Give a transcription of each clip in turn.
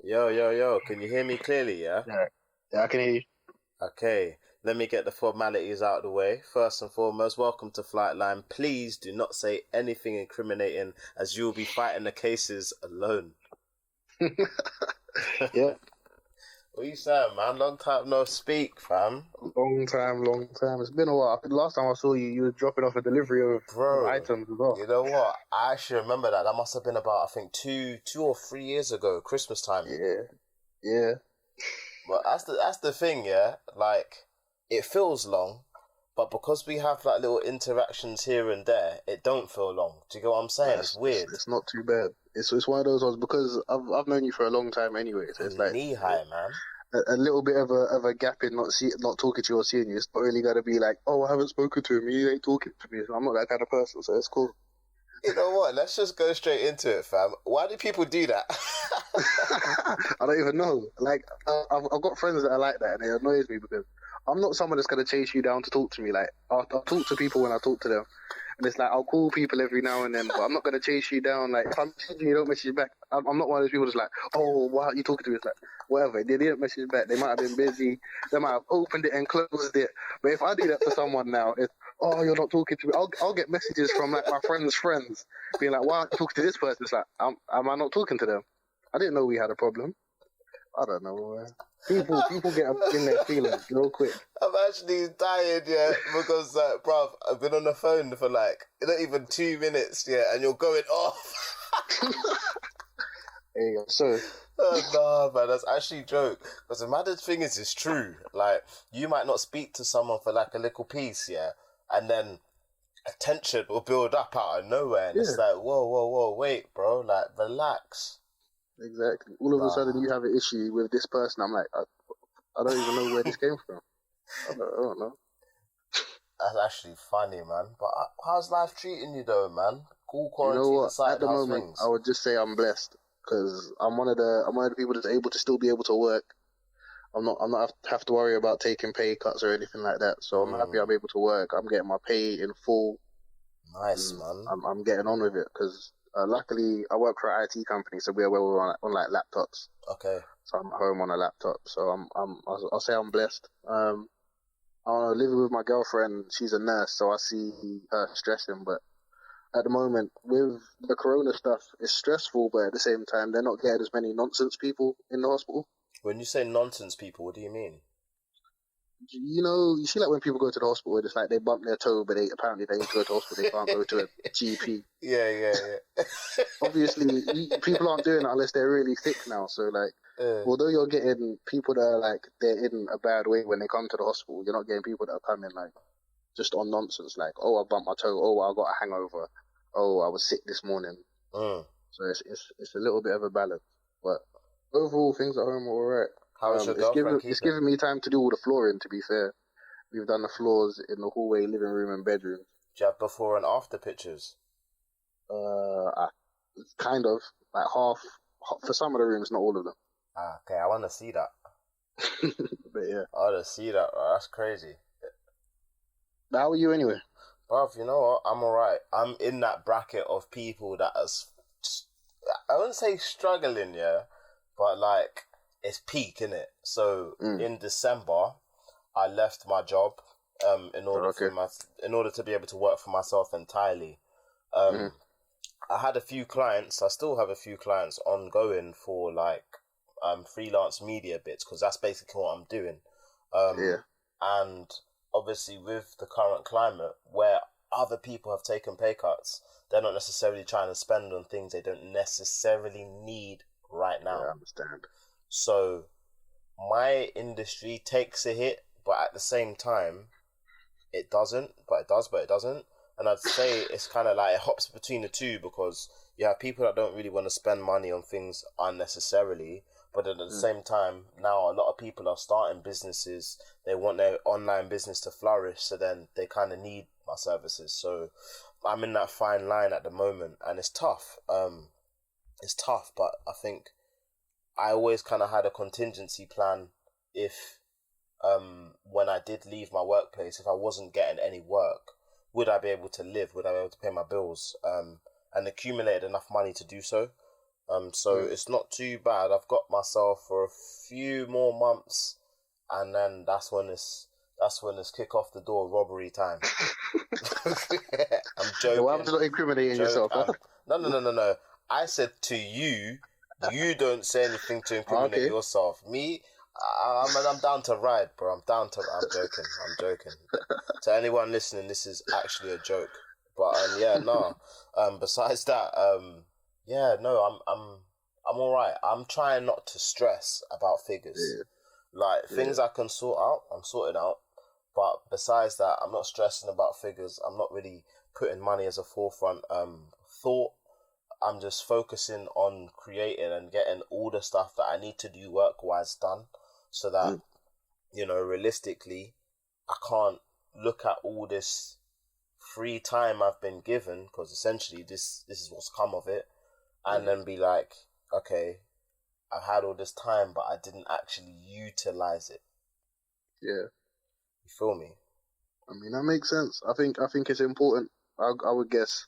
Yo, yo, yo, can you hear me clearly, yeah? Yeah, yeah, I can hear you. Okay, let me get the formalities out of the way. First and foremost, welcome to Flightline. Please do not say anything incriminating as you'll be fighting the cases alone. Yeah, What you saying, man? Long time no speak, fam. long time, long time. It's been a while. I think the last time I saw you, you were dropping off a delivery of Bro, items as well. you know what? I actually remember that. That must have been about, I think, two or 3 years ago, Christmas time. Yeah, yeah, But that's the thing, yeah? Like, it feels long, but because we have like little interactions here and there, it don't feel long. Do you get what I'm saying? It's weird. it's not too bad. It's one of those ones because I've known you for a long time anyway. So it's like Knee high, man. a little bit of a gap in not talking to you or seeing you. It's not really gonna be like, oh, I haven't spoken to him. He ain't talking to me. So I'm not that kind of person. So it's cool. You know what? Let's just go straight into it, fam. Why do people do that? I don't even know. Like, I've got friends that are like that, and it annoys me because I'm not someone that's gonna chase you down to talk to me. Like, I'll talk to people when I talk to them, and it's like I'll call people every now and then, but I'm not gonna chase you down. Like, if I'm messaging you, don't message back. I'm not one of those people that's like, oh, why aren't you talking to me? It's like, whatever. They didn't message back. They might have been busy. They might have opened it and closed it. But if I do that to someone now, it's, oh, you're not talking to me. I'll get messages from like my friends' friends being like, why aren't you talking to this person? It's like, am I not talking to them? I didn't know we had a problem. I don't know, man. People get up in their feelings real quick. I'm actually dying, yeah, because, bruv, I've been on the phone for like, not even 2 minutes, yeah, and you're going off. Hey, so Oh, no, man, that's actually a joke. Because the maddest thing is, it's true. Like, you might not speak to someone for like a little piece, yeah, and then a tension will build up out of nowhere, and it's like, whoa, whoa, whoa, wait, bro, like, relax. exactly. All of a sudden, you have an issue with this person. I'm like, I don't even know where this came from. I don't know. That's actually funny, man. But how's life treating you, though, man? Cool You know quarantine what? aside, At the how's moment, things? I would just say I'm blessed because I'm one of the people that's able to still be able to work. I'm not have to worry about taking pay cuts or anything like that. So I'm happy I'm able to work. I'm getting my pay in full. Nice, man. I'm getting on with it because luckily I work for an IT company, so we're on like laptops. Okay. So I'm at home on a laptop. So I'll say I'm blessed. I don't know, living with my girlfriend, she's a nurse, so I see her stressing. But at the moment, with the corona stuff, it's stressful, but at the same time, they're not getting as many nonsense people in the hospital. When you say nonsense people, what do you mean? You know, you see like when people go to the hospital, it's like they bump their toe, but apparently they need to go to the hospital, they can't go to a GP. Yeah. Obviously, people aren't doing it unless they're really sick now. So like, although you're getting people that are like, they're in a bad way when they come to the hospital, you're not getting people that are coming like, just on nonsense, like, oh, I bumped my toe, oh, I got a hangover, oh, I was sick this morning. So it's a little bit of a balance. But overall, things at home are alright. How's your girlfriend keeping? It's given me time to do all the flooring, to be fair. We've done the floors in the hallway, living room, and bedroom. Do you have before and after pictures? Kind of. Like half, for some of the rooms, not all of them. Okay, I want to see that. But yeah. I want to see that, bro. That's crazy. How are you anyway? Bruv, you know what? I'm alright. I'm in that bracket of people that is, I wouldn't say struggling, yeah, but like, it's peak, innit? So, in December, I left my job, in order to be able to work for myself entirely. I had a few clients, I still have a few clients ongoing for like, freelance media bits, because that's basically what I'm doing. And obviously with the current climate where other people have taken pay cuts, they're not necessarily trying to spend on things they don't necessarily need right now. Yeah, I understand. So my industry takes a hit, but at the same time, it doesn't, but it does, but it doesn't. And I'd say it's kind of like it hops between the two, because you have people that don't really want to spend money on things unnecessarily, but at the same time, now a lot of people are starting businesses. They want their online business to flourish, so then they kind of need my services. So I'm in that fine line at the moment, and it's tough. It's tough, but I think I always kind of had a contingency plan if, when I did leave my workplace, if I wasn't getting any work, would I be able to live? Would I be able to pay my bills? And accumulated enough money to do so. So it's not too bad. I've got myself for a few more months, and then that's when it's kick off the door robbery time. I'm joking. Why am I not incriminating yourself? Huh? No. I said to you, you don't say anything to incriminate yourself. Me, I'm down to ride, bro. I'm joking. To anyone listening, this is actually a joke. But besides that, I'm all right. I'm trying not to stress about figures. Yeah. Like things I can sort out, I'm sorting out. But besides that, I'm not stressing about figures. I'm not really putting money as a forefront thought. I'm just focusing on creating and getting all the stuff that I need to do work-wise done, so that realistically, I can't look at all this free time I've been given, because essentially this is what's come of it, and then be like, okay, I've had all this time, but I didn't actually utilize it. Yeah. You feel me? I mean, that makes sense. I think it's important. I would guess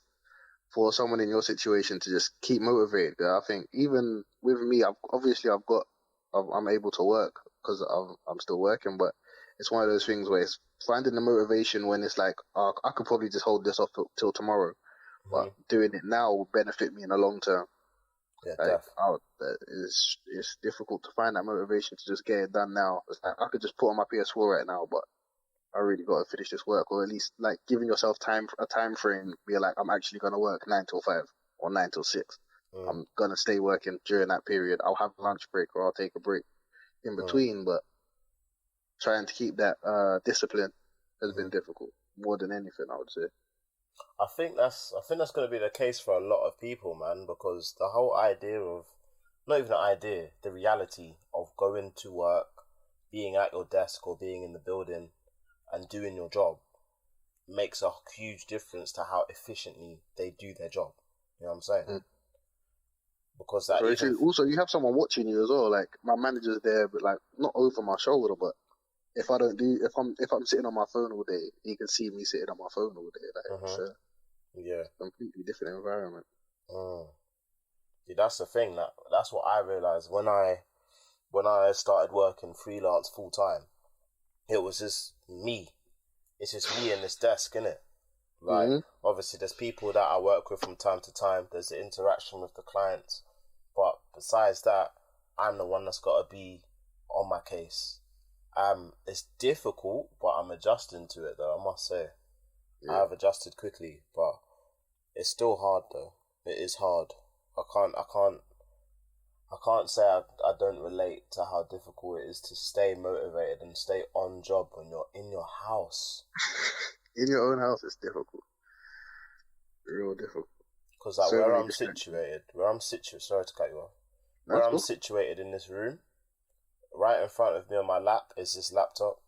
for someone in your situation to just keep motivated. I think even with me, I'm able to work because I'm still working, but it's one of those things where it's finding the motivation when it's like, I could probably just hold this off till tomorrow, but doing it now will benefit me in the long term. Yeah, it's difficult to find that motivation to just get it done now. It's like, I could just put on my PS4 right now, but I really got to finish this work, or at least like giving yourself a time frame. Be like, I'm actually gonna work 9 till 5 or 9 till 6. I'm gonna stay working during that period. I'll have a lunch break or I'll take a break in between, but trying to keep that discipline has been difficult more than anything, I would say. I think that's going to be the case for a lot of people, man, because the whole idea of, not even the idea, the reality of going to work, being at your desk or being in the building and doing your job makes a huge difference to how efficiently they do their job. You know what I'm saying? Because that also, you have someone watching you as well. Like, my manager's there, but like not over my shoulder, but if I'm sitting on my phone all day, he can see me sitting on my phone all day. Like, it's a completely different environment. See, that's the thing. That's what I realized when I started working freelance full time. It was just me. It's just me and this desk, innit? Like, obviously, there's people that I work with from time to time. There's the interaction with the clients, but besides that, I'm the one that's got to be on my case. It's difficult, but I'm adjusting to it, though, I must say. I have adjusted quickly, but it's still hard, though. It is hard. I can't say I don't relate to how difficult it is to stay motivated and stay on job when you're in your house. In your own house, it's difficult. Real difficult. Because like, where I'm situated, sorry to cut you off. Where I'm situated in this room, right in front of me on my lap is this laptop,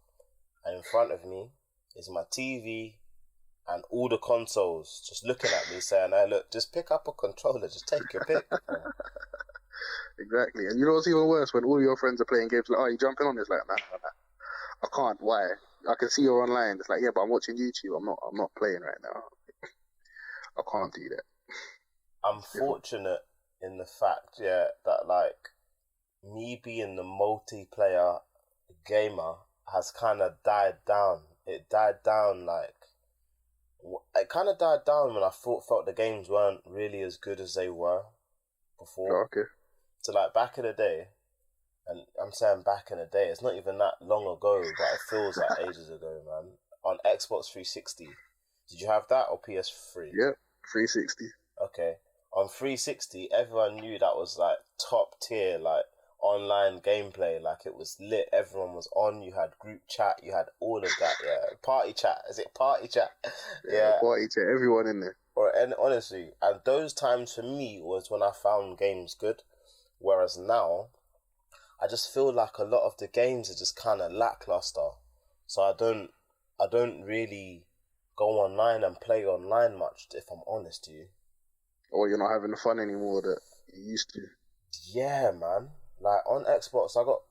and in front of me is my TV and all the consoles just looking at me saying, hey, look, just pick up a controller, just take your pick. Exactly. And you know what's even worse? When all your friends are playing games, like, oh, you jumping on this? Like, nah. I can't. Why? I can see you're online. It's like, yeah, but I'm watching YouTube. I'm not playing right now. I can't do that. I'm fortunate in the fact, that like me being the multiplayer gamer has kind of died down. It died down when I felt the games weren't really as good as they were before. Oh, okay. So like back in the day, and I'm saying back in the day, it's not even that long ago, but it feels like ages ago, man. On Xbox 360, did you have that or PS3? Yep, 360. Okay. On 360, everyone knew that was like top tier, like online gameplay. Like it was lit. Everyone was on. You had group chat. You had all of that. Yeah, party chat. Is it party chat? Yeah, party chat. Everyone in there. And honestly, and those times for me was when I found games good. Whereas now, I just feel like a lot of the games are just kind of lackluster. So I don't really go online and play online much, if I'm honest to you. Or you're not having the fun anymore that you used to. Yeah, man. Like on Xbox, I got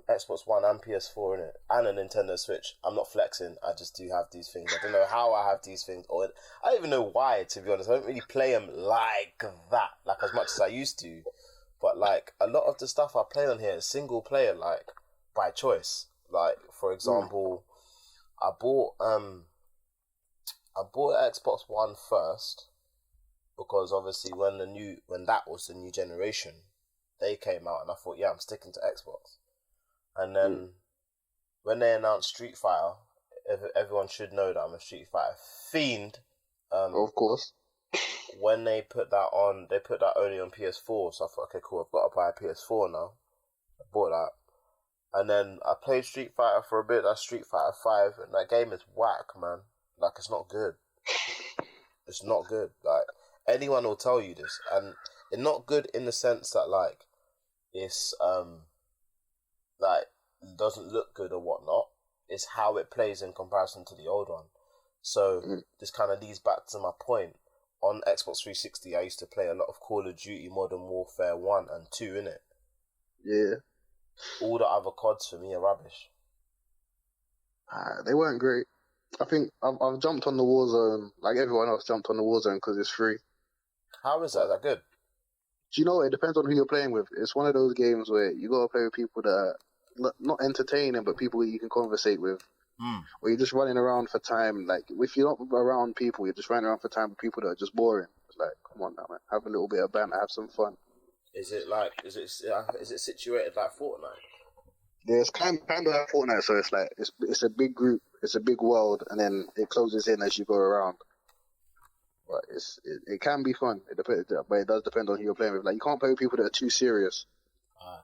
Xbox One and PS4 in it, and a Nintendo Switch. I'm not flexing. I just do have these things. I don't know how I have these things, or I don't even know why. To be honest, I don't really play them like that, like as much as I used to. But like a lot of the stuff I play on here is single player, like by choice. Like for example, I bought Xbox One first because obviously when that was the new generation, they came out and I thought, yeah, I'm sticking to Xbox. And then when they announced Street Fighter, everyone should know that I'm a Street Fighter fiend. Of course. When they put that on, they put that only on PS4, so I thought, okay, cool, I've got to buy a PS4 now. I bought that. And then I played Street Fighter for a bit, that's Street Fighter 5, and that game is whack, man. Like, it's not good. It's not good. Like, anyone will tell you this. And it's not good in the sense that, like, it's, like, doesn't look good or whatnot. It's how it plays in comparison to the old one. So, this kind of leads back to my point. On Xbox 360, I used to play a lot of Call of Duty Modern Warfare 1 and 2, innit? Yeah. All the other CODs for me are rubbish. They weren't great. I think I've jumped on the Warzone, like everyone else jumped on the Warzone because it's free. How is that? Is that good? Do you know, it depends on who you're playing with. It's one of those games where you got to play with people that are not entertaining, but people that you can conversate with. Or you're just running around for time. Like, if you're not around people, you're just running around for time with people that are just boring. It's like, come on now, man. Have a little bit of banter, have some fun. Is it situated like Fortnite? Yeah, it's kind of like Fortnite, so it's like, it's a big group, it's a big world, and then it closes in as you go around. But it can be fun. But it does depend on who you're playing with. Like, you can't play with people that are too serious.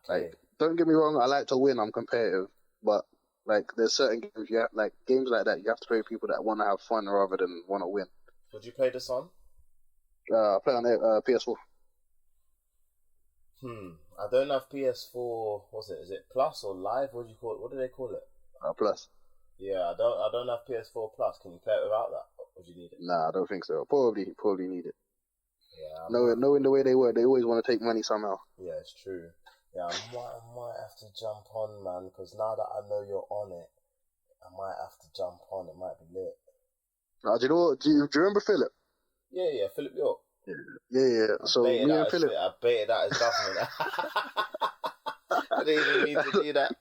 Okay. Like, don't get me wrong, I like to win, I'm competitive, but like, there's certain games games like that, you have to play with people that want to have fun rather than want to win. Would you play this on? I play on PS4. I don't have PS4. What's it? Is it Plus or Live? What do you call it? What do they call it? Plus. Yeah, I don't have PS4 Plus. Can you play it without that? Or do you need it? Nah, I don't think so. Probably need it. Yeah. Knowing the way they work, they always want to take money somehow. Yeah, it's true. Yeah, I might have to jump on, man, because now that I know you're on it, I might have to jump on. It might be lit. Do you know what? Do you remember Philip? Yeah, Philip York. Yeah. So me and Philip, I baited that as government. I didn't even mean to do that.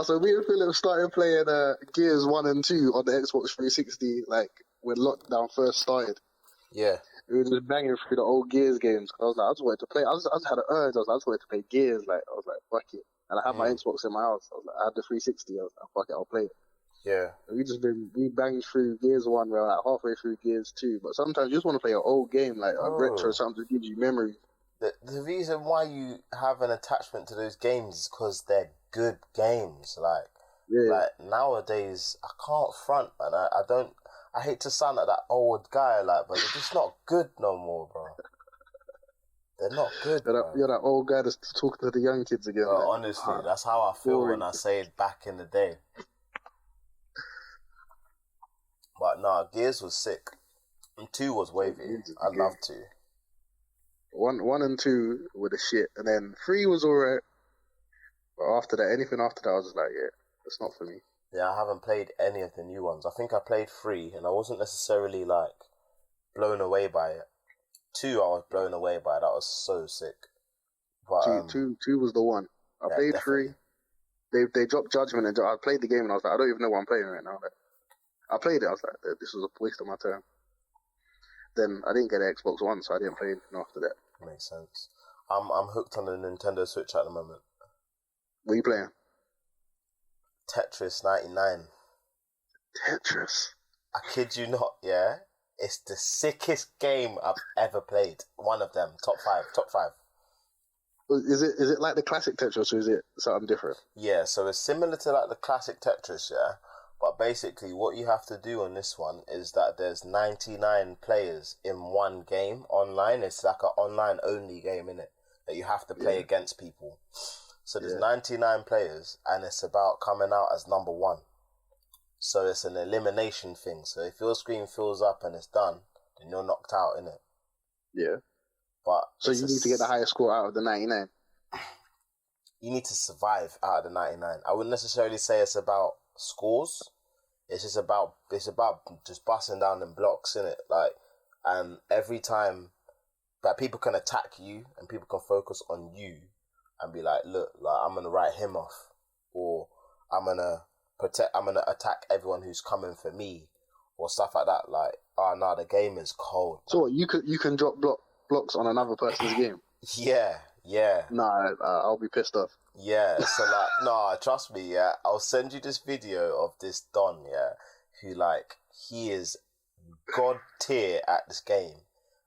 So me and Philip started playing Gears 1 and 2 on the Xbox 360, like when lockdown first started. Yeah. We were just banging through the old Gears games. I was like, I just wanted to play. I just had an urge. I just wanted to play Gears. Like, I was like, fuck it. And I had my Xbox in my house. I was like, I had the 360. I was like, fuck it, I'll play it. Yeah. And we banged through Gears 1. We're like halfway through Gears 2. But sometimes you just want to play an old game, like a retro, something that gives you memories. The reason why you have an attachment to those games is because they're good games. Like nowadays, I can't front, man. I hate to sound like that old guy, like, but they're just not good no more, bro. They're not good. You're that old guy that's talking to the young kids again. Bro, honestly, that's how I feel when I say it back in the day. But nah, Gears was sick. And 2 was wavy. I love 2. 1 and 2 were the shit, and then 3 was alright. But after that, anything after that, I was just like, yeah, it's not for me. Yeah, I haven't played any of the new ones. I think I played 3, and I wasn't necessarily, like, blown away by it. 2, I was blown away by it. That was so sick. But, 2 was the one. I played definitely. 3. They dropped Judgment, and I played the game, and I was like, I don't even know what I'm playing right now. Like, I played it, I was like, this was a waste of my time. Then I didn't get an Xbox One, so I didn't play anything after that. Makes sense. I'm hooked on the Nintendo Switch at the moment. What are you playing? Tetris 99. Tetris? I kid you not, yeah? It's the sickest game I've ever played. One of them. Top 5. Is it like the classic Tetris, or is it something different? Yeah, so it's similar to like the classic Tetris, yeah? But basically, what you have to do on this one is that there's 99 players in one game online. It's like an online-only game, innit? That you have to play against people. So there's 99 players, and it's about coming out as number 1. So it's an elimination thing. So if your screen fills up and it's done, then you're knocked out, innit? Yeah. But so you need to get the highest score out of the 99? You need to survive out of the 99. I wouldn't necessarily say it's about scores. It's about just busting down them blocks, innit? Like, and every time that people can attack you and people can focus on you and be like, look, like I'm gonna write him off, or I'm gonna attack everyone who's coming for me, or stuff like that. Like, oh no, the game is cold. So what, you can drop blocks on another person's game? Yeah. Nah, I'll be pissed off. Yeah, so like, no, trust me, yeah, I'll send you this video of this Don, yeah, who like, he is god tier at this game.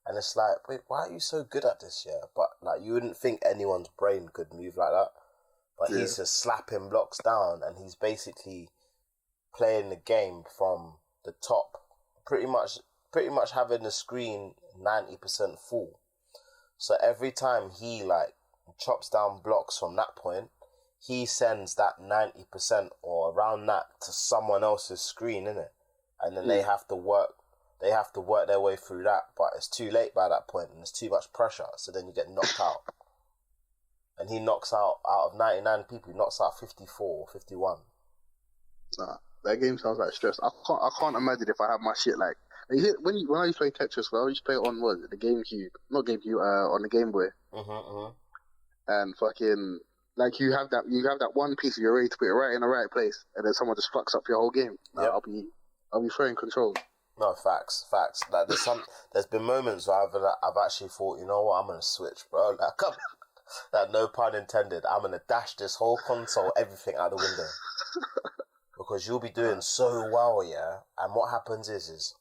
And it's like, wait, why are you so good at this, yeah? But like, you wouldn't think anyone's brain could move like that. But he's just slapping blocks down, and he's basically playing the game from the top, pretty much having the screen 90% full. So every time he like chops down blocks from that point, he sends that 90% or around that to someone else's screen, innit? And then they have to work their way through that, but it's too late by that point and there's too much pressure, so then you get knocked out. And he knocks out of 99 people, he knocks out 54 or 51. Nah, that game sounds like stress. I can't imagine if I have my shit like when I used to play Tetris, well, I used to play it on the GameCube, not GameCube, on the Game Boy. And fucking like you have that one piece, you're ready to put it right in the right place, and then someone just fucks up your whole game. Nah, yep. I'll be throwing control. No, facts. Like there's been moments where I've actually thought, you know what, I'm gonna switch, bro. Like no pun intended. I'm gonna dash this whole console, everything out the window, because you'll be doing so well, yeah. And what happens is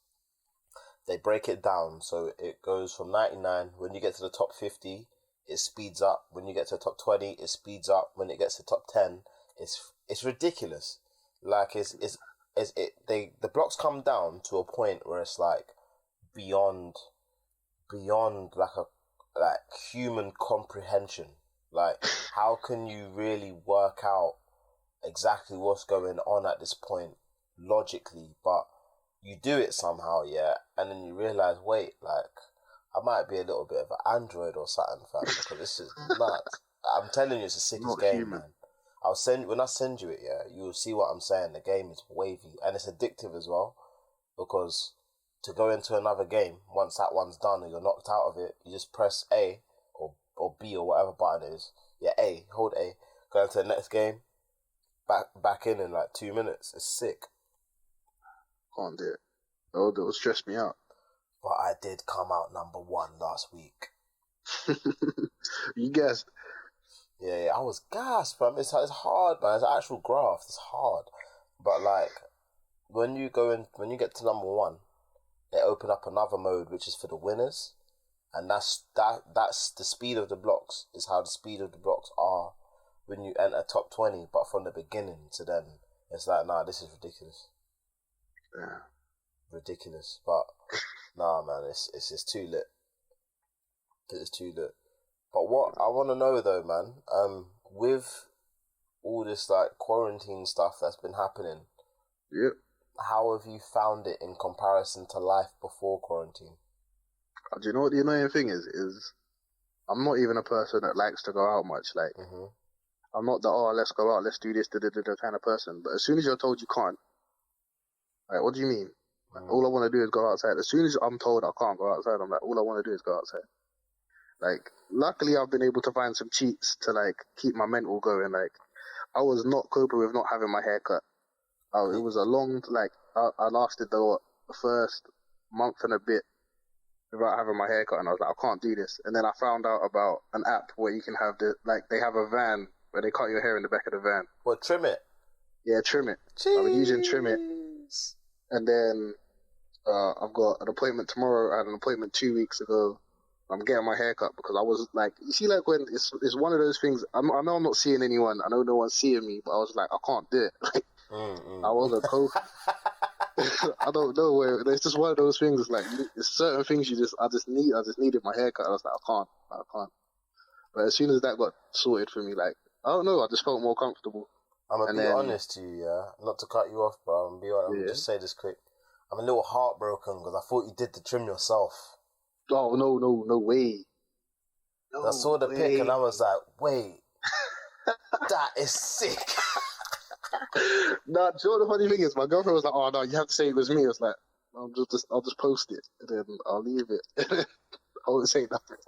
they break it down, so it goes from 99. When you get to the top 50, it speeds up. When you get to the top 20, it speeds up. When it gets to the top 10, it's ridiculous. Like the blocks come down to a point where it's like beyond like human comprehension. Like, how can you really work out exactly what's going on at this point logically? But you do it somehow, yeah, and then you realise, wait, like, I might be a little bit of an android or something, fam, because this is nuts. I'm telling you, it's the sickest game, man. When I send you it, yeah, you'll see what I'm saying. The game is wavy, and it's addictive as well, because to go into another game, once that one's done and you're knocked out of it, you just press A or B or whatever button it is. Yeah, A, hold A, go into the next game, back in like 2 minutes. It's sick. Can't do it. Oh, that will stress me out. But I did come out number 1 last week. You guessed. Yeah, I was gassed, man. It's hard, man. It's an actual graft. It's hard. But like, when you get to number 1, they open up another mode which is for the winners, and that's the speed of the blocks is how the speed of the blocks are when you enter top 20. But from the beginning to then, it's like, nah, this is ridiculous. Yeah. Ridiculous. But nah, man, it's too lit. It's too lit. But what I want to know though, man, with all this like quarantine stuff that's been happening, yep. How have you found it in comparison to life before quarantine? Do you know what the annoying thing is? I'm not even a person that likes to go out much. Like, I'm not the, let's go out, let's do this, kind of person. But as soon as you're told you can't, like, what do you mean? Like, all I want to do is go outside. As soon as I'm told I can't go outside, I'm like, all I want to do is go outside. Like, luckily I've been able to find some cheats to, like, keep my mental going. Like, I was not coping with not having my hair cut. It was a long, like, I lasted the first month and a bit without having my hair cut, and I was like, I can't do this. And then I found out about an app where you can have they have a van where they cut your hair in the back of the van. What, Trim It? Yeah, Trim It. Jeez. I've been using Trim It. And then I've got an appointment tomorrow. I had an appointment 2 weeks ago. I'm getting my hair cut because I was like, you see, like when it's one of those things. I know I'm not seeing anyone. I know no one's seeing me, but I was like, I can't do it. I wasn't coping. I don't know where. It's just one of those things. It's like it's certain things I just needed my haircut. I was like, I can't. But as soon as that got sorted for me, like, I don't know, I just felt more comfortable. I'm gonna be honest to you, yeah. Not to cut you off, bro. I'm gonna just say this quick. I'm a little heartbroken because I thought you did the trim yourself. Oh no way. I saw the pic and I was like, wait, that is sick. Nah, do you know what the funny thing is? My girlfriend was like, "Oh no, you have to say it was me." I was like, I'll just post it and then I'll leave it." I won't say nothing.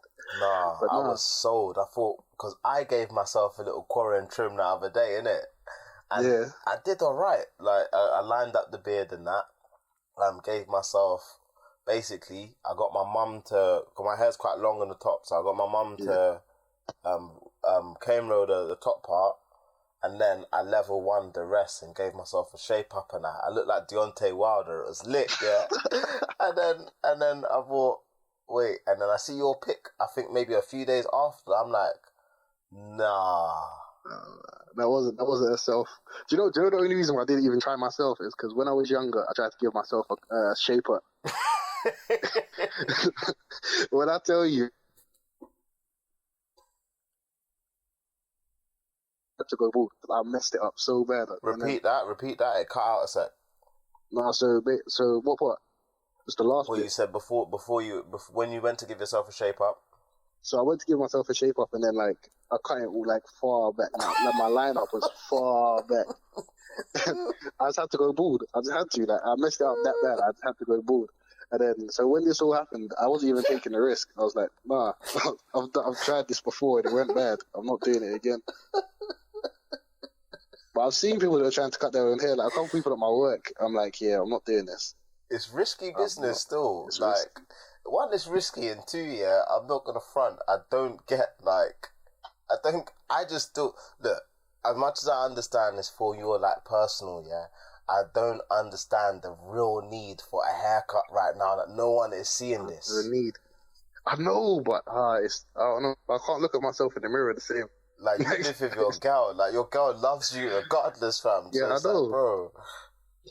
Nah, But I nah, was sold. I thought, because I gave myself a little quarter and trim the other day, innit? And yeah, I did alright. Like, I lined up the beard and that. Gave myself, basically, I got my mum to, because my hair's quite long on the top, so I got my mum to cane roll the top part, and then I level one the rest and gave myself a shape up and that. I looked like Deontay Wilder. It was lit, yeah. and then I thought, wait, and then I see your pic, I think maybe a few days after, I'm like, nah. that wasn't a self. Do you know the only reason why I didn't even try myself is because when I was younger, I tried to give myself a shape up. When I tell you, I had to go bald. I messed it up so bad. Repeat that. It cut out a sec. No, so what part? Just the last What bit. you said before when you went to give yourself a shape up. So I went to give myself a shape up, and then like I cut it all like far back. Like my lineup was far back. I just had to go bald. I just had to. Like I messed it up that bad. I just had to go bald. And then so when this all happened, I wasn't even taking the risk. I was like, nah, I've tried this before and it went bad. I'm not doing it again. But I've seen people that are trying to cut their own hair. Like a couple people at my work, I'm like, yeah, I'm not doing this. It's risky business still. It's like, one, it's risky, and two, yeah, I'm not gonna front. I just don't, look, as much as I understand this for your, like, personal, yeah, I don't understand the real need for a haircut right now, that no one is seeing this. The need. I know, but I don't know. I can't look at myself in the mirror the same. Like, you live with your girl. Like, your girl loves you regardless, fam. Yeah, so I know. like, bro.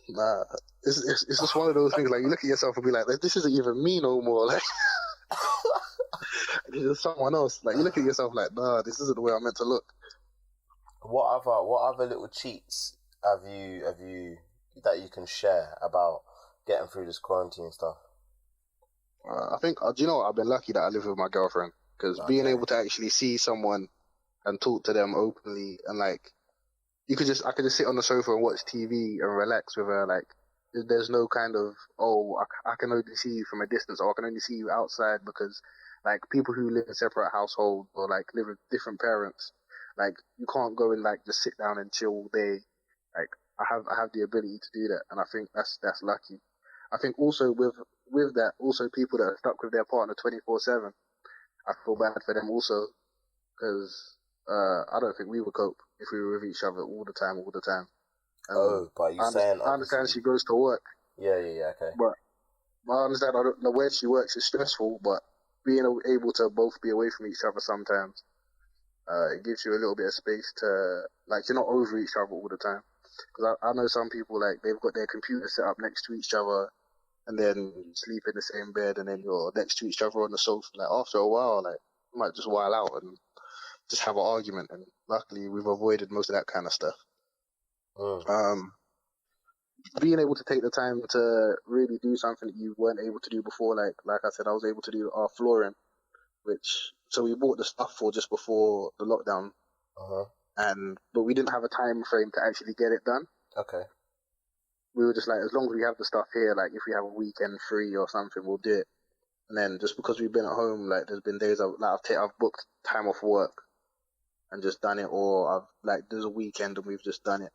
Nah, it's just one of those things. Like, you look at yourself and be like, this isn't even me no more. Like, this is someone else. Like, you look at yourself like, nah, this isn't the way I'm meant to look. What other little cheats have you that you can share about getting through this quarantine stuff? I think, do you know what? I've been lucky that I live with my girlfriend, because being able to actually see someone and talk to them openly, and like, I could just sit on the sofa and watch TV and relax with her. Like, there's no kind of, I can only see you from a distance, or I can only see you outside, because like people who live in separate households or like live with different parents, like you can't go and like just sit down and chill all day. Like I have the ability to do that, and I think that's lucky. I think also with that, also people that are stuck with their partner 24/7, I feel bad for them also, because I don't think we would cope if we were with each other all the time. But you're saying I understand she goes to work. Yeah, okay. But I understand the way she works is stressful, but being able to both be away from each other sometimes, it gives you a little bit of space to, like, you're not over each other all the time. Because I know some people, like, they've got their computer set up next to each other, and then you sleep in the same bed, and then you're next to each other on the sofa. Like, after a while, like, you might just while out and just have an argument, and luckily we've avoided most of that kind of stuff. Being able to take the time to really do something that you weren't able to do before, like I said, I was able to do our flooring, so we bought the stuff for just before the lockdown, but we didn't have a time frame to actually get it done. Okay. We were just like, as long as we have the stuff here, like if we have a weekend free or something, we'll do it. And then just because we've been at home, like there's been days I've booked time off work and just done it, or there's a weekend and we've just done it.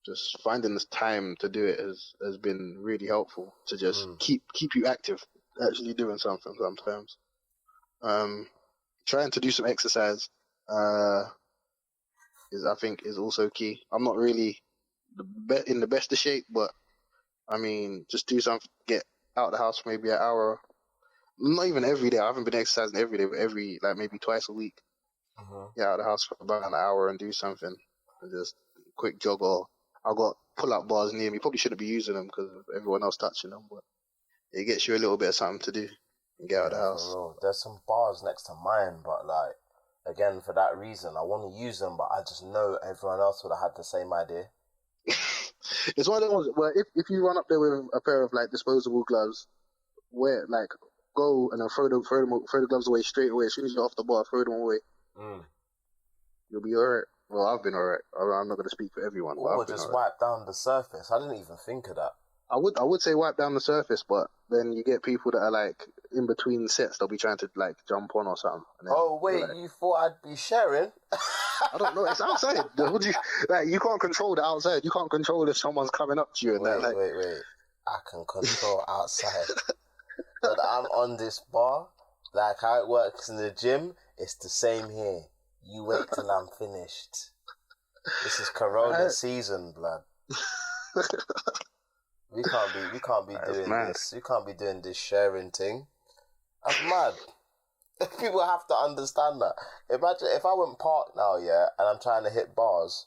Just finding this time to do it has been really helpful to just keep you active, actually doing something sometimes. Trying to do some exercise I think is also key. I'm not really in the best of shape, but I mean, just do something, get out of the house for maybe an hour. Not even every day. I haven't been exercising every day, but maybe twice a week. Get out of the house for about an hour and do something, and just quick jog. Or I've got pull-up bars near me. Probably shouldn't be using them because of everyone else touching them, but it gets you a little bit of something to do and get out of the house. There's some bars next to mine, but like, again, for that reason, I want to use them, but I just know everyone else would have had the same idea. It's one of those where if you run up there with a pair of like disposable gloves, go and then throw the gloves away straight away. As soon as you're off the bar, throw them away. You'll be alright. Well, I've been alright. I'm not going to speak for everyone. Or just wipe down the surface. I didn't even think of that. I would say wipe down the surface, but then you get people that are like, in between sets, they'll be trying to like jump on or something. And then, Oh wait, like, you thought I'd be sharing? I don't know. It's outside. What do you like? You can't control the outside. You can't control if someone's coming up to you and that. Like, Wait. I can control outside. But I'm on this bar. Like how it works in the gym, it's the same here. You wait till I'm finished. This is Corona season, blood. We can't be doing this. We can't be doing this sharing thing. That's mad. People have to understand that. Imagine if I went park now, yeah, and I'm trying to hit bars.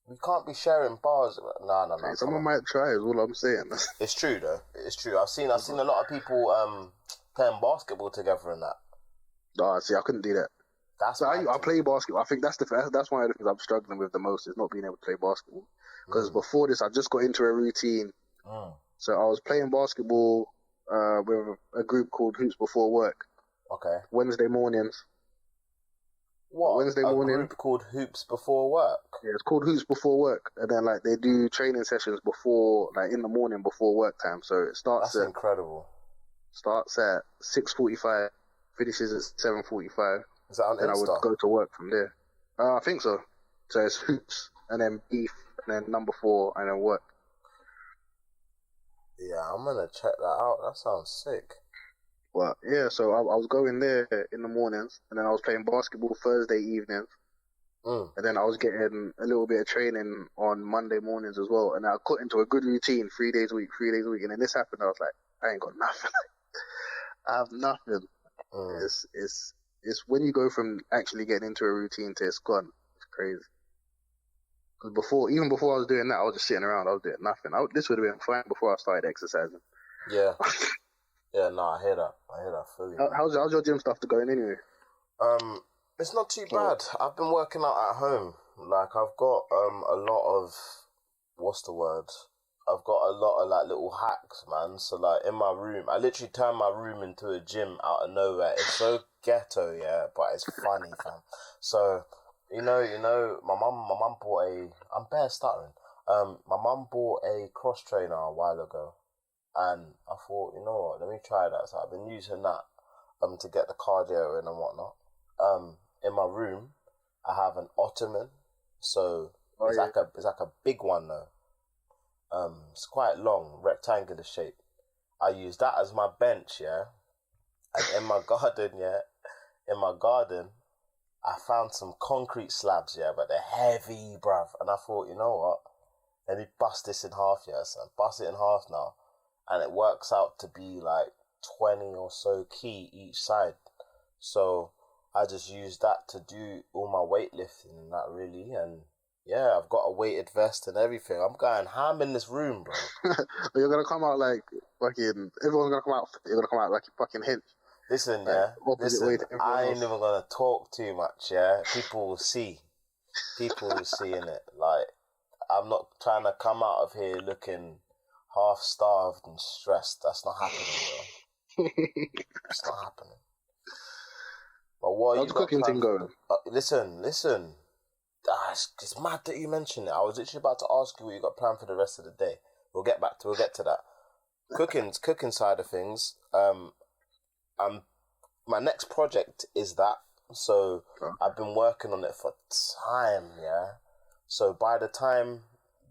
We can't be sharing bars. No. Someone might try. Is all I'm saying. It's true though. It's true. I've seen a lot of people playing basketball together and that. No, see, I couldn't do that. That's so I play basketball. I think that's one of the things I'm struggling with the most is not being able to play basketball. Because before this, I just got into a routine. So I was playing basketball with a group called Hoops Before Work. Okay. Wednesday mornings. What? Wednesday morning. A group called Hoops Before Work? Yeah, it's called Hoops Before Work. And then like they do training sessions before, like in the morning before work time. So it starts That's incredible. Starts at 6:45, finishes at 7:45. Is that on Insta? Then I would go to work from there. I think so. So it's Hoops, and then Beef, and then number 4, and then work. Yeah, I'm gonna check that out. That sounds sick. Well, yeah, so I was going there in the mornings, and then I was playing basketball Thursday evenings, and then I was getting a little bit of training on Monday mornings as well, and I got into a good routine 3 days a week, and then this happened, I was like, I ain't got nothing. I have nothing. It's when you go from actually getting into a routine to it's gone, it's crazy. Because even before I was doing that, I was just sitting around, I was doing nothing. This would have been fine before I started exercising. Yeah. Yeah, no, I hear that fully. How's your gym stuff going anyway? It's not too bad. I've been working out at home. Like, I've got a lot of, what's the word? I've got a lot of, like, little hacks, man. So, like, in my room, I literally turned my room into a gym out of nowhere. It's so ghetto, yeah, but it's funny, fam. So, you know, my mum bought I'm bare stuttering. My mum bought a cross trainer a while ago. And I thought, you know what, let me try that. So I've been using that to get the cardio in and whatnot. In my room, I have an ottoman. So it's like a big one though. It's quite long, rectangular shape. I use that as my bench, yeah. And in my garden, I found some concrete slabs, yeah, but they're heavy, bruv. And I thought, you know what, let me bust this in half, yeah, son. Bust it in half now. And it works out to be like 20 or so key each side. So I just use that to do all my weightlifting and that really. And yeah, I've got a weighted vest and everything. I'm going ham in this room, bro. You're going to come out like fucking, everyone's going to come out, you're going to come out like a fucking hinge. Listen, like, yeah. Listen, I ain't else. even going to talk too much, yeah. People will see. People will see in it. Like, I'm not trying to come out of here looking half-starved and stressed. That's not happening, bro. It's not happening. But what how's the cooking thing going? Listen. It's mad that you mentioned it. I was literally about to ask you what you got planned for the rest of the day. We'll get to that. Cooking side of things. My next project is that. So I've been working on it for time, yeah. So by the time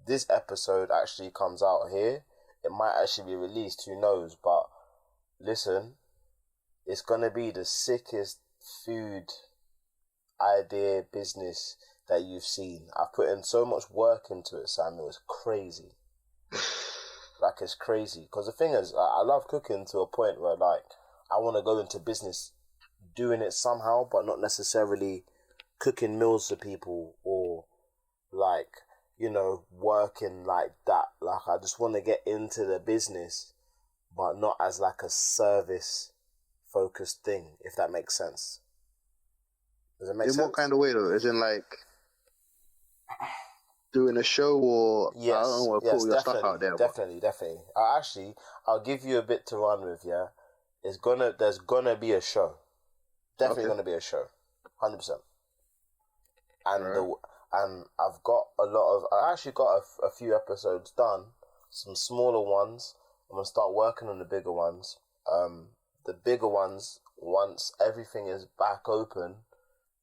this episode actually comes out here, it might actually be released, who knows, but listen, it's gonna be the sickest food idea business that you've seen. I've put in so much work into it, Samuel, it's crazy. Like, it's crazy, because the thing is, I love cooking to a point where, like, I want to go into business doing it somehow, but not necessarily cooking meals for people or, like, you know, working like that. Like, I just want to get into the business, but not as like a service focused thing, if that makes sense. Does it make sense? In what kind of way though? As in like doing a show or yes, I don't know, put your stuff out there. Definitely. I'll give you a bit to run with, yeah. There's gonna be a show. Definitely gonna be a show. 100%. And right. And I've got I actually got a few episodes done, some smaller ones. I'm gonna start working on the bigger ones. the bigger ones, once everything is back open,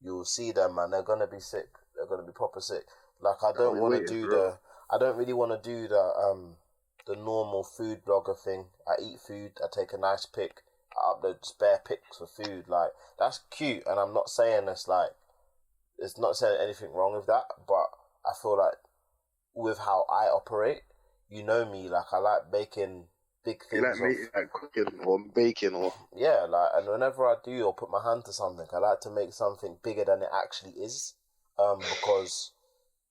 you'll see them, man. They're gonna be sick. They're gonna be proper sick. Like I don't want to do the. I don't really want to do the normal food blogger thing. I eat food. I take a nice pic. I upload just bare pics for food. Like that's cute, and I'm not saying it's like. It's not saying anything wrong with that, but I feel like with how I operate, you know me. Like I like making big things. You like cooking or baking or yeah, like, and whenever I do or put my hand to something, I like to make something bigger than it actually is, because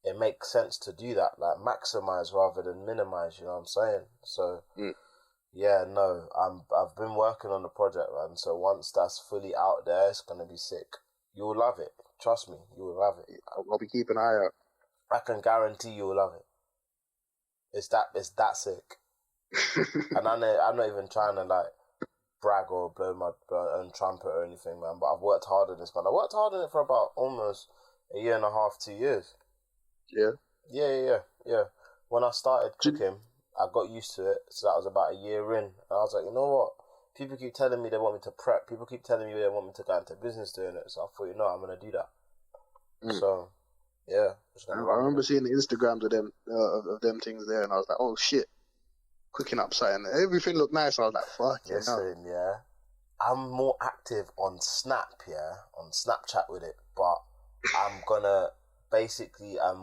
it makes sense to do that, like maximize rather than minimize. You know what I'm saying? So, yeah, no, I've been working on the project, man. So once that's fully out there, it's gonna be sick. You'll love it. Trust me, you will love it. I'll be keeping an eye out. I can guarantee you will love it. It's that sick. And I'm not even trying to like brag or blow my own trumpet or anything, man. But I've worked hard on this, man. I worked hard on it for about almost a year and a half, 2 years. Yeah. Yeah. When I started cooking, I got used to it. So that was about a year in. And I was like, you know what? People keep telling me they want me to prep. People keep telling me they want me to go into business doing it. So I thought, I'm going to do that. So, yeah. I remember seeing the Instagrams of them things there, and I was like, oh shit, cooking up something. Everything looked nice. I was like, fuck yeah. Listen, yeah. I'm more active on on Snapchat with it, but I'm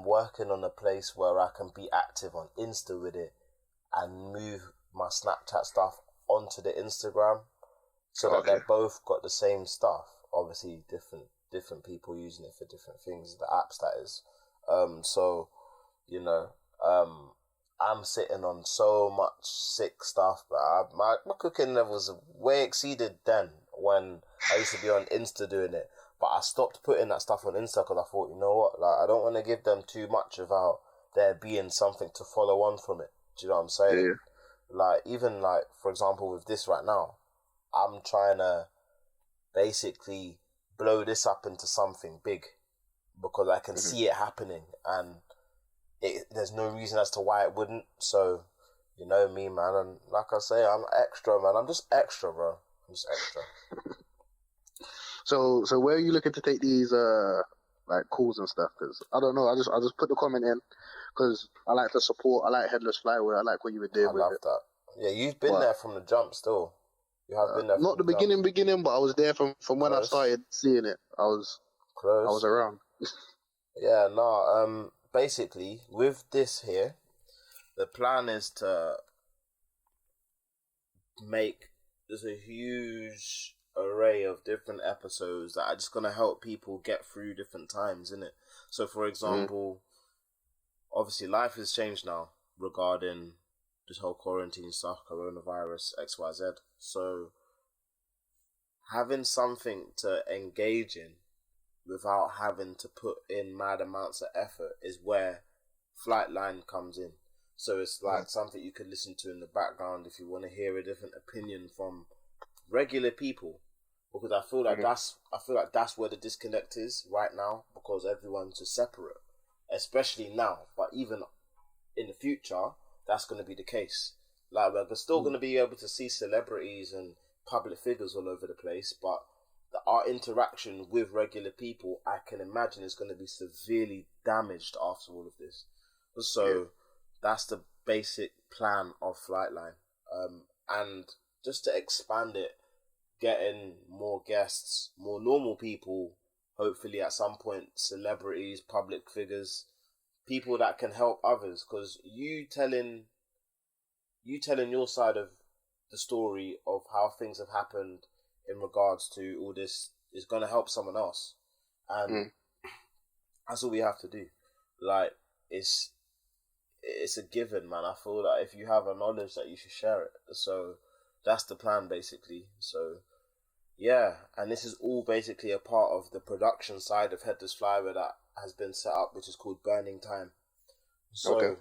working on a place where I can be active on Insta with it and move my Snapchat stuff onto the Instagram so that they've both got the same stuff. Obviously, different people using it for different things, the apps that is. So, I'm sitting on so much sick stuff, but my cooking levels way exceeded then when I used to be on Insta doing it. But I stopped putting that stuff on Insta because I thought, you know what, like I don't want to give them too much without there being something to follow on from it. Do you know what I'm saying? Yeah. Like, even like, for example, with this right now, I'm trying to basically blow this up into something big because I can see it happening and there's no reason as to why it wouldn't. So, you know me, man, and like I say, I'm extra, man. I'm just extra, bro. I'm just extra. So where are you looking to take these like calls and stuff? Because I don't know. I just put the comment in because I like to support. I like HeadlessFlywear. I like what you were doing. I love that. Yeah, you've been there from the jump. Still, you have been there. Not the beginning, but I was there from when I started seeing it. I was close. I was around. Yeah, no. Basically, with this here, the plan is to make there's a huge array of different episodes that are just gonna help people get through different times, innit? So, for example, obviously, life has changed now regarding this whole quarantine stuff, coronavirus, XYZ. So, having something to engage in without having to put in mad amounts of effort is where Flightline comes in. So it's like something you could listen to in the background if you want to hear a different opinion from regular people, because I feel like that's where the disconnect is right now, because everyone's just separate, especially now. But even in the future, that's going to be the case. Like we're still going to be able to see celebrities and public figures all over the place, but our interaction with regular people, I can imagine, is going to be severely damaged after all of this. So that's the basic plan of Flightline. And just to expand it, getting more guests, more normal people, hopefully at some point, celebrities, public figures, people that can help others. Because you telling your side of the story of how things have happened in regards to all this is going to help someone else, and that's all we have to do. Like, it's a given, man. I feel that if you have a knowledge, that you should share it. So that's the plan, basically. So yeah, and this is all basically a part of the production side of HeadlessFlywear that has been set up, which is called Burning Time. So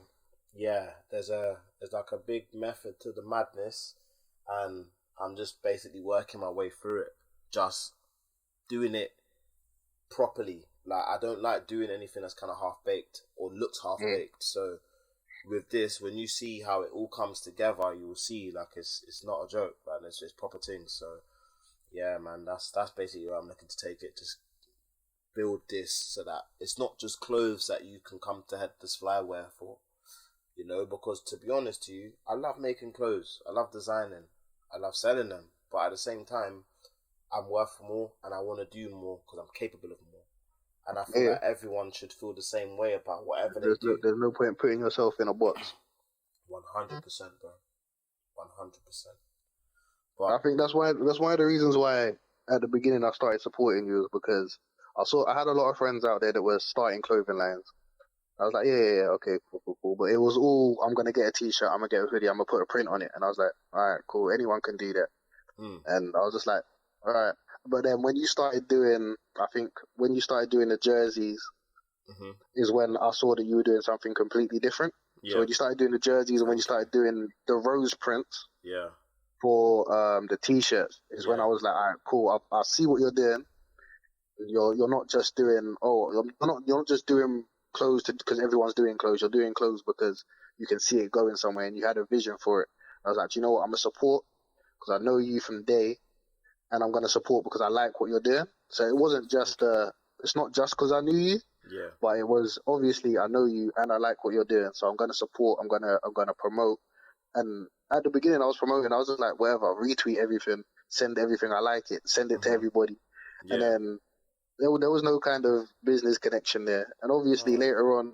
yeah, there's like a big method to the madness, and I'm just basically working my way through it, just doing it properly. Like, I don't like doing anything that's kind of half-baked or looks half-baked. So with this, when you see how it all comes together, you will see, like, it's not a joke, man. It's proper things. So Yeah, man, that's basically where I'm looking to take it. Just build this so that it's not just clothes that you can come to HeadlessFlywear for. You know, because to be honest to you, I love making clothes. I love designing. I love selling them. But at the same time, I'm worth more and I want to do more because I'm capable of more. And I feel like everyone should feel the same way about whatever they do. There's no point putting yourself in a box. 100%, bro. 100%. But I think that's one of the reasons why at the beginning I started supporting you, is because I had a lot of friends out there that were starting clothing lines. I was like, yeah, okay, cool. But it was all, I'm gonna get a t-shirt, I'm gonna get a hoodie, I'm gonna put a print on it, and I was like, all right, cool, anyone can do that. And I was just like, all right. But then when you started doing, I think when you started doing the jerseys, is when I saw that you were doing something completely different. Yeah. So when you started doing the jerseys and when you started doing the rose prints, for the t-shirts, is when I was like, all right, cool, I see what you're doing. You're not just doing you're not just doing clothes because everyone's doing clothes. You're doing clothes because you can see it going somewhere and you had a vision for it. I was like, you know what, I'm gonna support because I know you from day, and I'm gonna support because I like what you're doing. So it wasn't just it's not just because I knew you, but it was obviously I know you and I like what you're doing. So I'm gonna support. I'm gonna promote. And at the beginning, I was promoting. I was just like, whatever, retweet everything, send everything. I like it, send it to everybody, and then. There was no kind of business connection there, and obviously later on,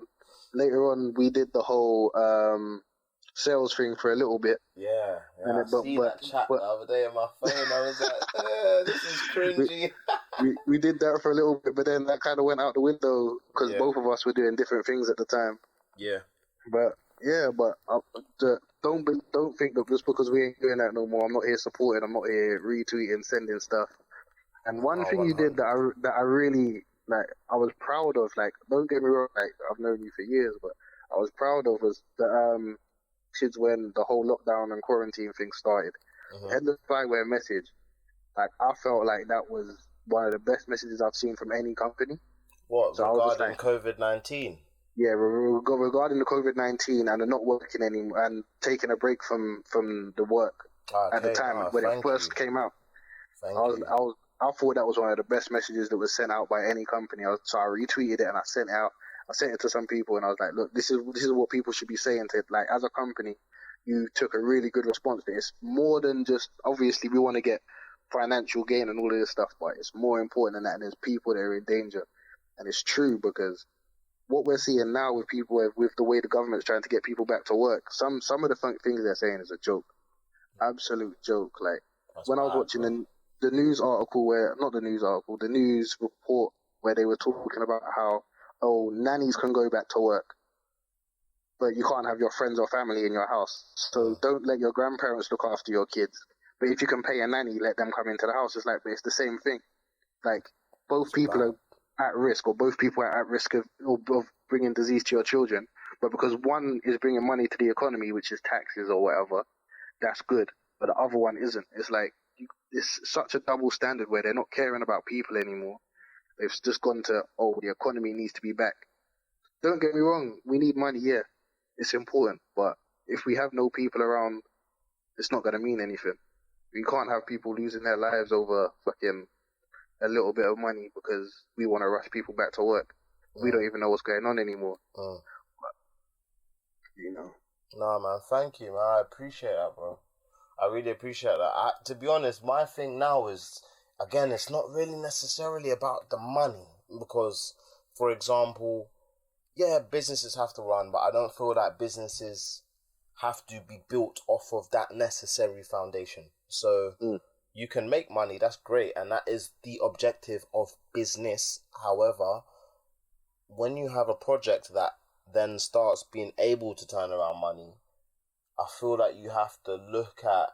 we did the whole sales thing for a little bit. Yeah. And I see that chat the other day on my phone. I was like, this is cringy. we did that for a little bit, but then that kind of went out the window because both of us were doing different things at the time. Yeah. But don't think that just because we ain't doing that no more, I'm not here supporting. I'm not here retweeting, sending stuff. And one thing 100. You did that I really, like, I was proud of, like, don't get me wrong, like, I've known you for years, but I was proud of was the kids when the whole lockdown and quarantine thing started. HeadlessFlywear message, like, I felt like that was one of the best messages I've seen from any company. What, so regarding COVID-19? Yeah, regarding the COVID-19 and the not working anymore and taking a break from the work at the time when it first came out. I thought that was one of the best messages that was sent out by any company. So I retweeted it and I sent it to some people and I was like, look, this is what people should be saying to it. Like, as a company, you took a really good response to it. It's more than just, obviously we want to get financial gain and all of this stuff, but it's more important than that. And there's people that are in danger. And it's true because what we're seeing now with people, with the way the government's trying to get people back to work, some of the things they're saying is a joke. Absolute joke. Like, that's when I was watching the news report where they were talking about how, nannies can go back to work, but you can't have your friends or family in your house. So don't let your grandparents look after your kids. But if you can pay a nanny, let them come into the house. It's like, but it's the same thing. Like, both people are at risk, or both people are at risk of bringing disease to your children. But because one is bringing money to the economy, which is taxes or whatever, that's good. But the other one isn't. It's like, it's such a double standard where they're not caring about people anymore. They've just gone to, the economy needs to be back. Don't get me wrong, we need money, yeah. It's important, but if we have no people around, it's not going to mean anything. We can't have people losing their lives over fucking a little bit of money because we want to rush people back to work. We don't even know what's going on anymore. But, Nah, man, thank you, man. I appreciate that, bro. I really appreciate that. To be honest, my thing now is, again, it's not really necessarily about the money because, for example, businesses have to run, but I don't feel that businesses have to be built off of that necessary foundation. So you can make money, that's great, and that is the objective of business. However, when you have a project that then starts being able to turn around money, I feel that you have to look at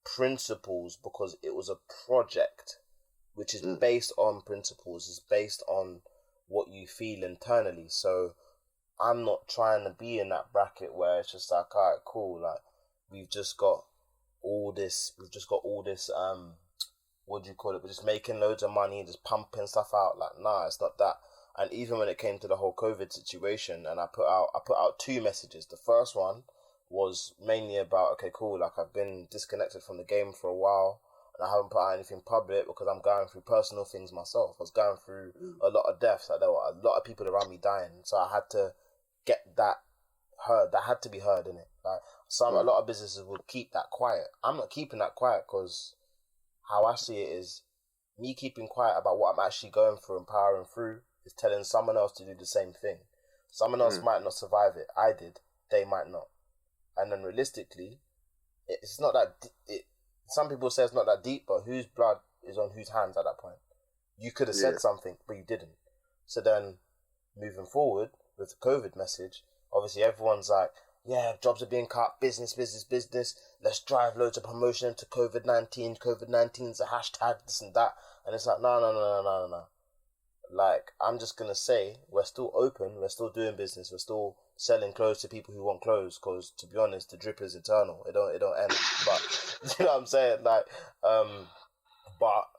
principles because it was a project which is based on principles, is based on what you feel internally. So I'm not trying to be in that bracket where it's just like, all right, cool, like we've just got all this what do you call it, we're just making loads of money, just pumping stuff out. Like, nah, it's not that. And even when it came to the whole COVID situation, and I put out 2 messages. The first one was mainly about, okay, cool, like I've been disconnected from the game for a while, and I haven't put out anything public because I'm going through personal things myself. I was going through a lot of deaths. Like, there were a lot of people around me dying, so I had to get that heard. That had to be heard, innit? Like, a lot of businesses would keep that quiet. I'm not keeping that quiet because how I see it is me keeping quiet about what I'm actually going through and powering through is telling someone else to do the same thing. Someone else might not survive it. I did. They might not. And then realistically, it's not that... some people say it's not that deep, but whose blood is on whose hands at that point? You could have said something, but you didn't. So then, moving forward with the COVID message, obviously everyone's like, yeah, jobs are being cut, business. Let's drive loads of promotion into COVID-19. COVID-19's a hashtag, this and that. And it's like, no. Like, I'm just going to say, we're still open, we're still doing business, we're still selling clothes to people who want clothes, because, to be honest, the drip is eternal. It don't end. But, you know what I'm saying? Like, but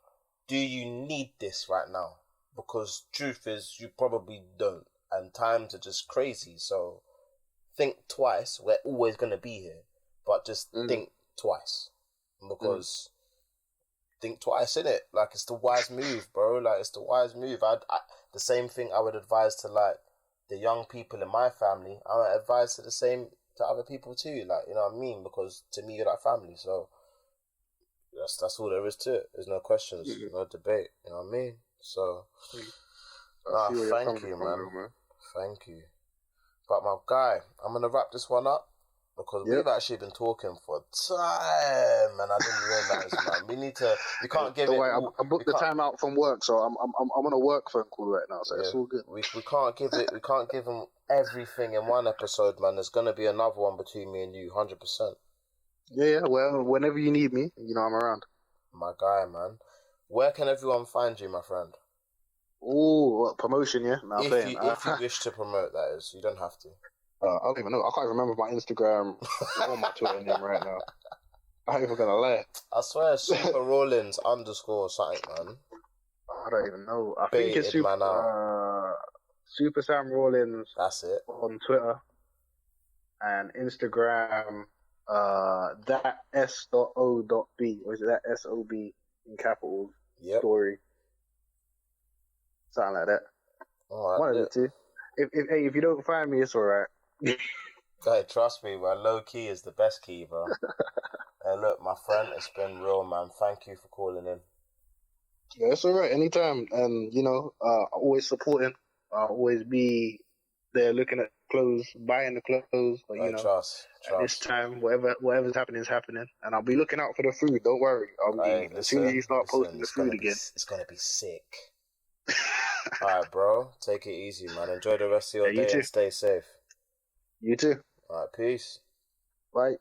do you need this right now? Because truth is, you probably don't. And times are just crazy, so think twice. We're always going to be here, but just think twice. Because... think twice, innit? Like, it's the wise move, bro. Like, it's the wise move. The same thing I would advise to, like, the young people in my family. I would advise to the same to other people too. Like, you know what I mean? Because to me, you're like family. So that's all there is to it. There's no questions, no debate. You know what I mean? So, thank you, man. Thank you. But my guy, I'm gonna wrap this one up. Because we've actually been talking for time, and I didn't realise, man. We can't give it. I booked the time out from work, so I'm on a work phone call right now, so it's all good. We can't give it. We can't give them everything in one episode, man. There's gonna be another one between me and you, 100%. Yeah. Well, whenever you need me, you know I'm around. My guy, man. Where can everyone find you, my friend? Oh, promotion, yeah. No, if you wish to promote, that is, you don't have to. I don't even know. I can't remember my Instagram or my Twitter name right now. I ain't even gonna lie. I swear, Super Rollins _ something, man. I don't even know. I think it's Super Sam Rollins. That's it. On Twitter and Instagram. That S.O.B. or is it that S.O.B. in capitals? Yep. Story. Something like that. All right. One of the two. If you don't find me, it's alright. Hey, trust me, man. Low key is the best key, bro. Hey, look, my friend, it's been real, man. Thank you for calling in. Yeah, it's alright. Anytime. And, always supporting. I'll always be there looking at clothes, buying the clothes. But, trust. At this time, whatever's happening is happening. And I'll be looking out for the food. Don't worry. As soon as you start posting the food again. It's going to be sick. Alright, bro. Take it easy, man. Enjoy the rest of your day and stay safe. You too. Alright, peace. Bye.